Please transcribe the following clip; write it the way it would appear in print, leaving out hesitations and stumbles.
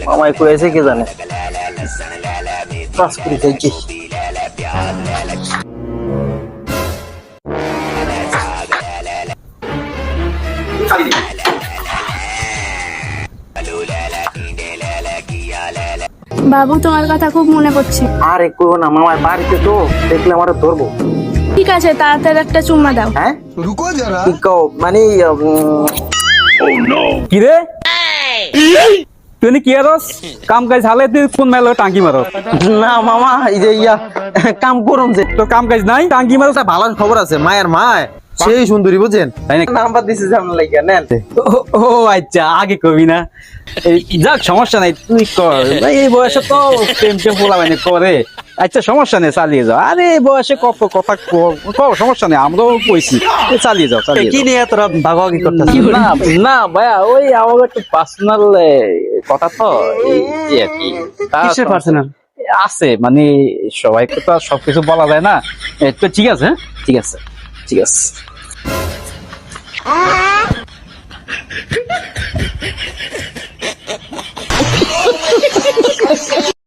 মামাই কয়েছে কে জানে পাস করে যাই বাবু তোমার কথা খুব মনে পড়ছে। আরে করবো না, মামার বাড়িতে তো দেখলে আমার ধরবো। ঠিক আছে, তাড়াতাড়ি একটা চুম্মা দাও। হ্যাঁ কি কও মানে কি রে তুই কি আরস কাম কাজ হালে তুই কোন মেলো টাঙ্কি মারো? না মামা এই যে কাম করুন যে তোর কাম কাজ নাই টাঙ্কি মারো? ভালো খবর আছে, মায়ের মায় সেই সুন্দরী বুঝছেন, তাই না? নাম্বার দিছে জানা লাগিয়া নেন। ও আচ্ছা, আগে কবি না। যাক সমস্যা নাই, তুই কর। এই বয়সে তো প্রেম টেম পোলা মানে করে। আচ্ছা সমস্যা নেই, চালিয়ে যাও। আরে এই বয়সে কত কথা কও, সমস্যা নেই, আমরাও কইছি। চালিয়ে যাও, চালিয়ে কি যাও। নিয়ে তোরা ভাগাভাগি করতেছিস? না না ভাইয়া, ওই আমার একটু পার্সোনাল কথা তো এই আর কি। কিসের পার্সোনাল? আছে মানে সবাইকে তো আর সবকিছু বলা যায় না। তো ঠিক আছে, হ্যাঁ ঠিক আছে, ঠিক আছে।